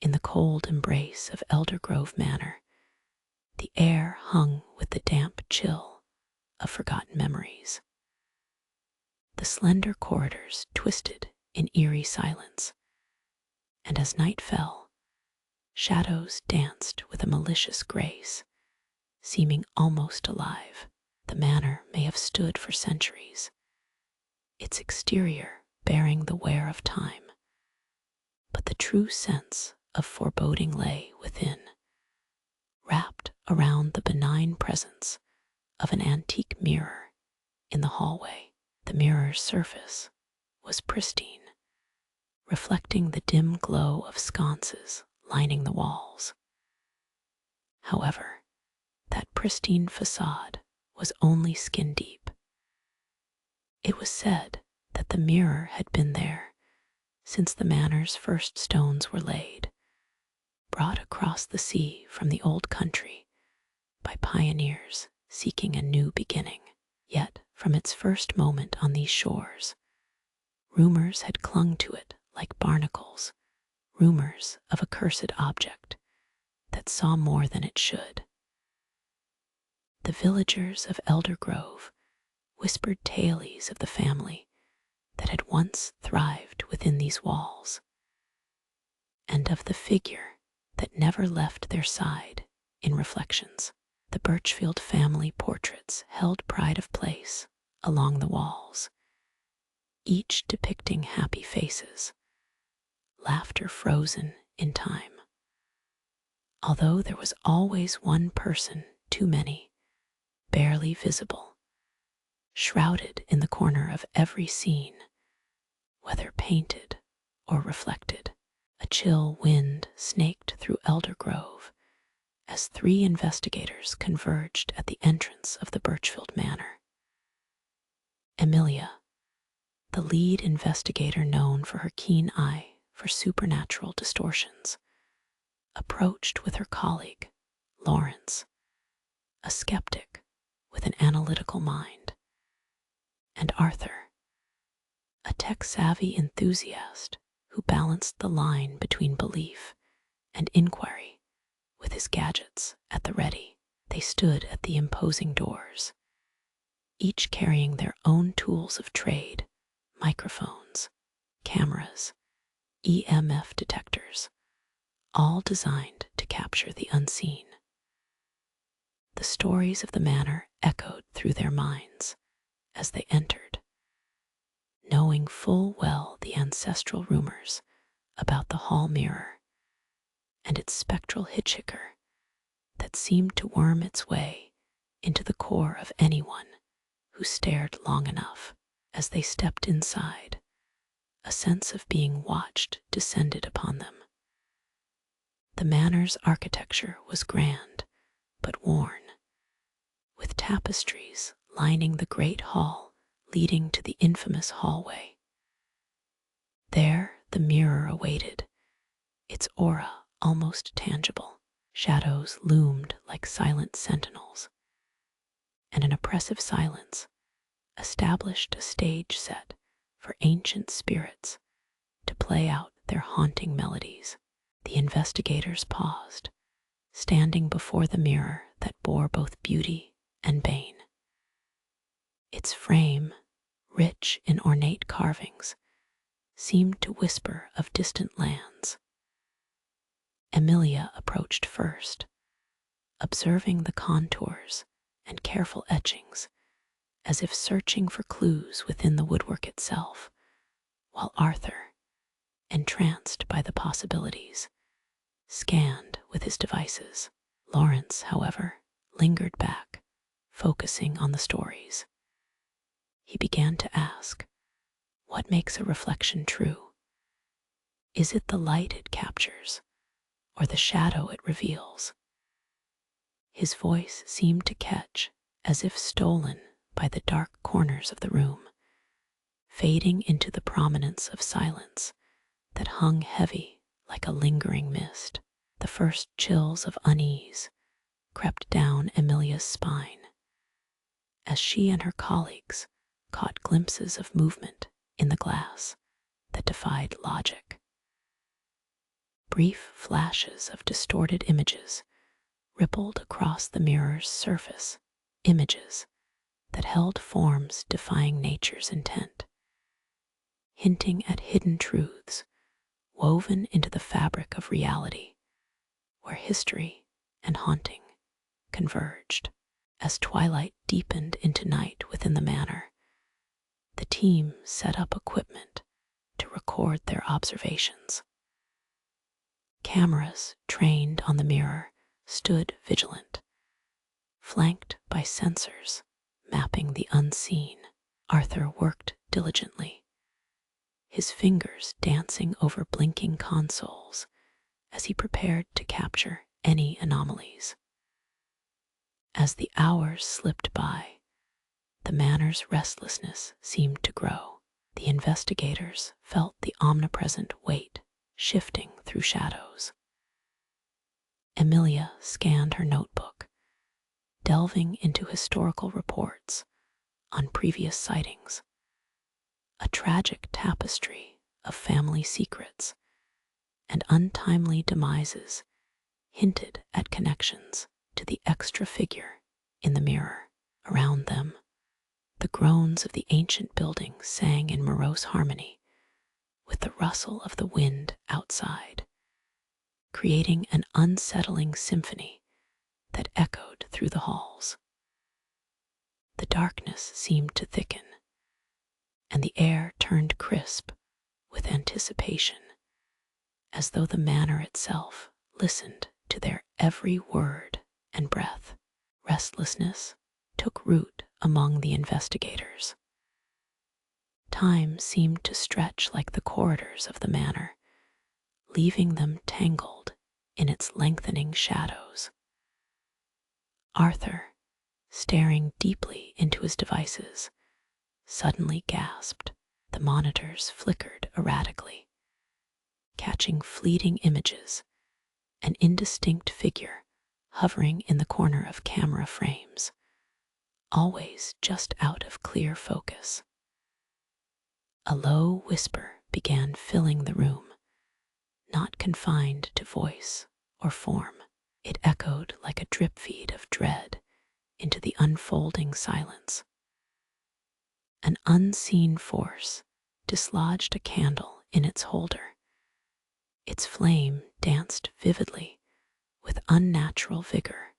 In the cold embrace of Eldergrove Manor, the air hung with the damp chill of forgotten memories. The slender corridors twisted in eerie silence, and as night fell, shadows danced with a malicious grace, seeming almost alive. The manor may have stood for centuries, its exterior bearing the wear of time, but the true sense of foreboding lay within, wrapped around the benign presence of an antique mirror in the hallway. The mirror's surface was pristine, reflecting the dim glow of sconces lining the walls. However, that pristine facade was only skin deep. It was said that the mirror had been there since the manor's first stones were laid, brought across the sea from the old country by pioneers seeking a new beginning. Yet, from its first moment on these shores, rumors had clung to it like barnacles, rumors of a cursed object that saw more than it should. The villagers of Eldergrove whispered tales of the family that had once thrived within these walls, and of the figure that never left their side in reflections. The Birchfield family portraits held pride of place along the walls, each depicting happy faces, laughter frozen in time. Although there was always one person too many, barely visible, shrouded in the corner of every scene, whether painted or reflected. A chill wind snaked through Eldergrove as 3 investigators converged at the entrance of the Birchfield Manor. Amelia, the lead investigator known for her keen eye for supernatural distortions, approached with her colleague, Lawrence, a skeptic with an analytical mind, and Arthur, a tech-savvy enthusiast who balanced the line between belief and inquiry with his gadgets at the ready. They stood at the imposing doors, each carrying their own tools of trade, microphones, cameras, EMF detectors, all designed to capture the unseen. The stories of the manor echoed through their minds as they entered, knowing full well the ancestral rumors about the hall mirror and its spectral hitchhiker that seemed to worm its way into the core of anyone who stared long enough. As they stepped inside, a sense of being watched descended upon them. The manor's architecture was grand but worn, with tapestries lining the great hall leading to the infamous hallway. There the mirror awaited, its aura almost tangible. Shadows loomed like silent sentinels, and an oppressive silence established a stage set for ancient spirits to play out their haunting melodies. The investigators paused, standing before the mirror that bore both beauty and bane. Its frame, rich in ornate carvings, seemed to whisper of distant lands. Amelia approached first, observing the contours and careful etchings, as if searching for clues within the woodwork itself, while Arthur, entranced by the possibilities, scanned with his devices. Lawrence, however, lingered back, focusing on the stories. He began to ask, what makes a reflection true? Is it the light it captures, or the shadow it reveals? His voice seemed to catch, as if stolen by the dark corners of the room, fading into the prominence of silence that hung heavy like a lingering mist. The first chills of unease crept down Amelia's spine as she and her colleagues caught glimpses of movement in the glass that defied logic. Brief flashes of distorted images rippled across the mirror's surface, images that held forms defying nature's intent, hinting at hidden truths woven into the fabric of reality, where history and haunting converged. As twilight deepened into night within the manor, the team set up equipment to record their observations. Cameras trained on the mirror stood vigilant, flanked by sensors mapping the unseen. Arthur worked diligently, his fingers dancing over blinking consoles as he prepared to capture any anomalies. As the hours slipped by, the manor's restlessness seemed to grow. The investigators felt the omnipresent weight shifting through shadows. Emilia scanned her notebook, delving into historical reports on previous sightings. A tragic tapestry of family secrets and untimely demises hinted at connections to the extra figure in the mirror. Around them, the groans of the ancient building sang in morose harmony with the rustle of the wind outside, creating an unsettling symphony that echoed through the halls. The darkness seemed to thicken, and the air turned crisp with anticipation, as though the manor itself listened to their every word and breath. Restlessness took root among the investigators. Time seemed to stretch like the corridors of the manor, leaving them tangled in its lengthening shadows. Arthur, staring deeply into his devices, suddenly gasped. The monitors flickered erratically, catching fleeting images, an indistinct figure hovering in the corner of camera frames, always just out of clear focus. A low whisper began filling the room, not confined to voice or form. It echoed like a drip feed of dread into the unfolding silence. An unseen force dislodged a candle in its holder. Its flame danced vividly with unnatural vigor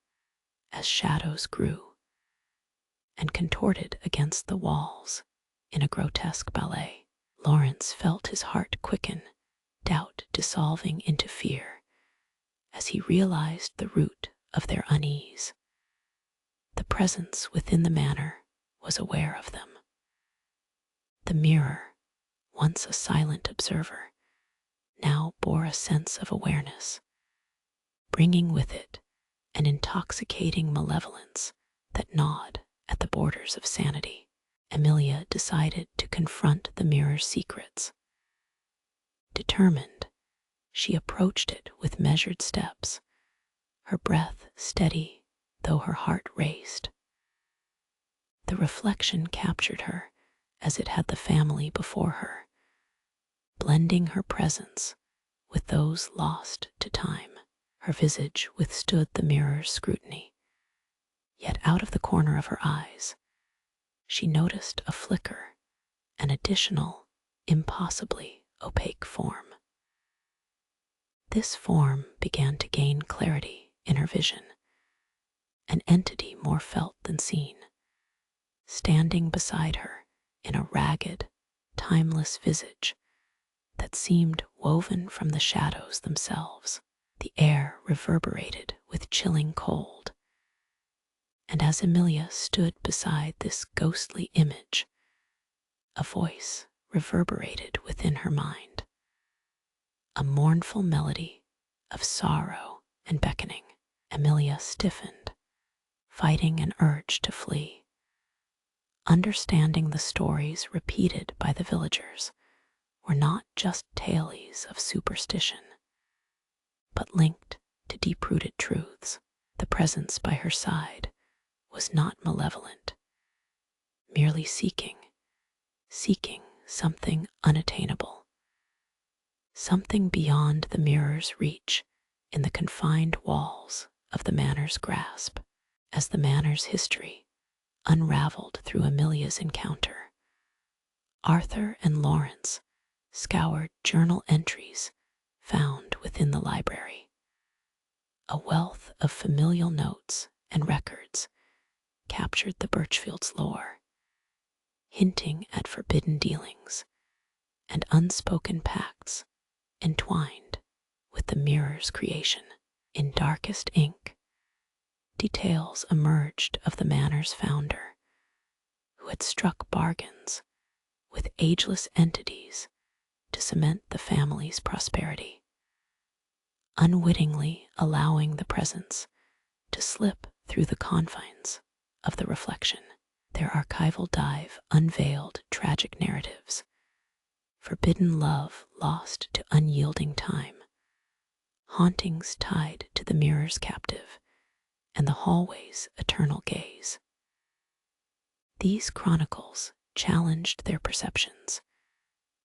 as shadows grew and contorted against the walls in a grotesque ballet. Lawrence felt his heart quicken, doubt dissolving into fear as he realized the root of their unease. The presence within the manor was aware of them. The mirror, once a silent observer, now bore a sense of awareness, bringing with it an intoxicating malevolence that gnawed at the borders of sanity. Emilia decided to confront the mirror's secrets. Determined, she approached it with measured steps, her breath steady though her heart raced. The reflection captured her as it had the family before her, blending her presence with those lost to time. Her visage withstood the mirror's scrutiny, yet out of the corner of her eyes, she noticed a flicker, an additional, impossibly opaque form. This form began to gain clarity in her vision, an entity more felt than seen, standing beside her in a ragged, timeless visage that seemed woven from the shadows themselves. The air reverberated with chilling cold, and as Emilia stood beside this ghostly image, a voice reverberated within her mind, a mournful melody of sorrow and beckoning. Emilia stiffened, fighting an urge to flee. Understanding the stories repeated by the villagers were not just tales of superstition, but linked to deep-rooted truths. The presence by her side was not malevolent, merely seeking something unattainable. something beyond the mirror's reach in the confined walls of the manor's grasp. As the manor's history unraveled through Amelia's encounter, Arthur and Lawrence scoured journal entries found within the library. A wealth of familial notes and records captured the Birchfield's lore, hinting at forbidden dealings and unspoken pacts entwined with the mirror's creation. In darkest ink, details emerged of the manor's founder, who had struck bargains with ageless entities to cement the family's prosperity, unwittingly allowing the presence to slip through the confines of the reflection. Their archival dive unveiled tragic narratives, forbidden love lost to unyielding time, hauntings tied to the mirror's captive, and the hallway's eternal gaze. These chronicles challenged their perceptions,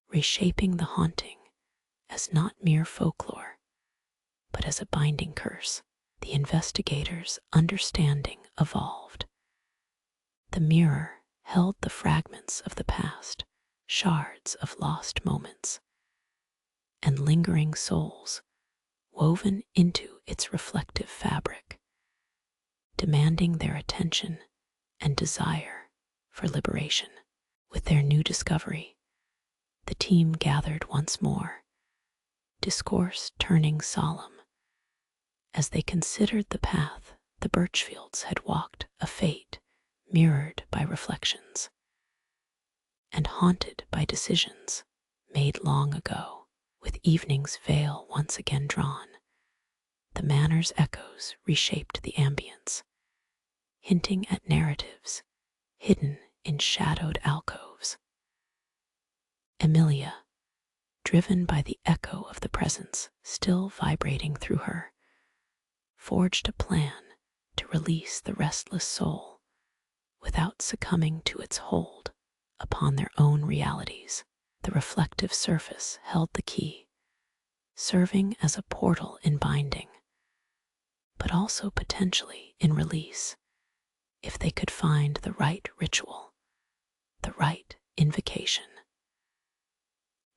reshaping the haunting as not mere folklore, but as a binding curse. The investigators' understanding evolved. The mirror held the fragments of the past, shards of lost moments, and lingering souls woven into its reflective fabric, demanding their attention and desire for liberation. With their new discovery, the team gathered once more, discourse turning solemn as they considered the path the Birchfields had walked, a fate mirrored by reflections and haunted by decisions made long ago. With evening's veil once again drawn, the manor's echoes reshaped the ambience, hinting at narratives hidden in shadowed alcoves. Amelia, driven by the echo of the presence still vibrating through her, forged a plan to release the restless soul without succumbing to its hold upon their own realities. The reflective surface held the key, serving as a portal in binding, but also potentially in release, if they could find the right ritual, the right invocation.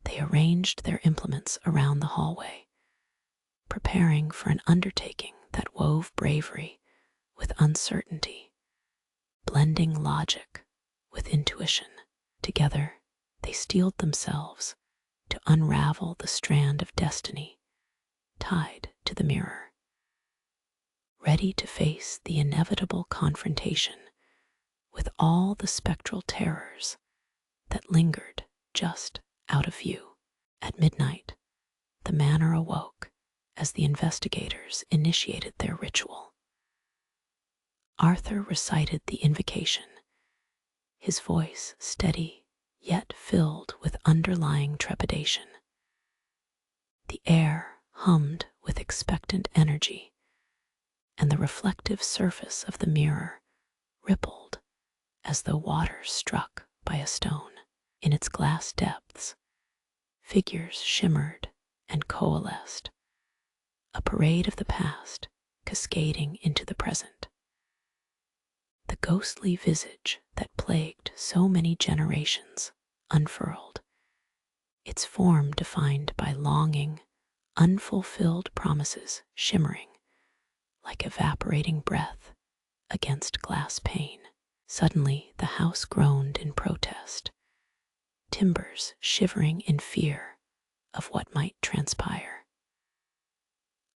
They arranged their implements around the hallway, preparing for an undertaking that wove bravery with uncertainty, blending logic with intuition. Together, they steeled themselves to unravel the strand of destiny tied to the mirror, ready to face the inevitable confrontation with all the spectral terrors that lingered just out of view. At midnight, the manor awoke as the investigators initiated their ritual. Arthur recited the invocation, his voice steady yet filled with underlying trepidation. The air hummed with expectant energy, and the reflective surface of the mirror rippled as though water struck by a stone. In its glass depths, figures shimmered and coalesced, a parade of the past cascading into the present. The ghostly visage that plagued so many generations unfurled, its form defined by longing, unfulfilled promises shimmering like evaporating breath against glass pane. Suddenly the house groaned in protest, timbers shivering in fear of what might transpire.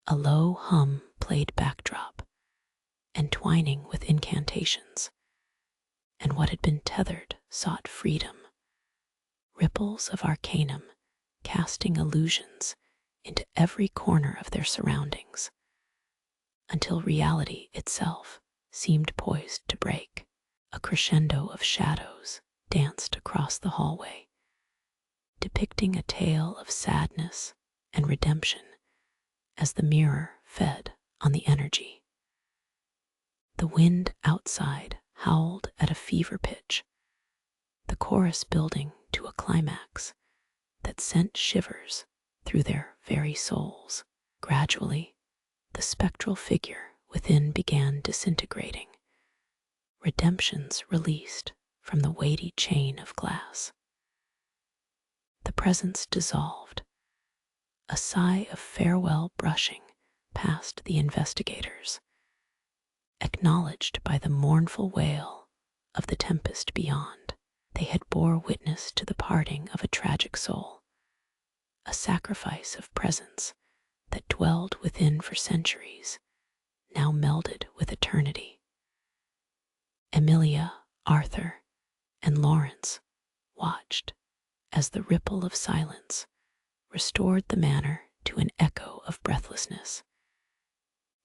A low hum played backdrop, entwining with incantations, and what had been tethered sought freedom, ripples of arcanum casting illusions into every corner of their surroundings, until reality itself seemed poised to break. A crescendo of shadows danced across the hallway, depicting a tale of sadness and redemption as the mirror fed on the energy. The wind outside howled at a fever pitch, the chorus building to a climax that sent shivers through their very souls. Gradually, the spectral figure within began disintegrating, redemptions released from the weighty chain of glass. The presence dissolved, a sigh of farewell brushing past the investigators, acknowledged by the mournful wail of the tempest beyond. They had bore witness to the parting of a tragic soul, a sacrifice of presence that dwelled within for centuries, now melded with eternity. Emilia, Arthur, and Lawrence watched as the ripple of silence restored the manor to an echo of breathlessness,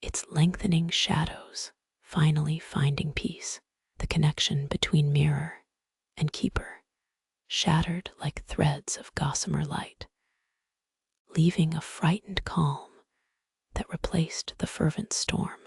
its lengthening shadows finally finding peace. The connection between mirror and keeper shattered like threads of gossamer light, leaving a frightened calm that replaced the fervent storm.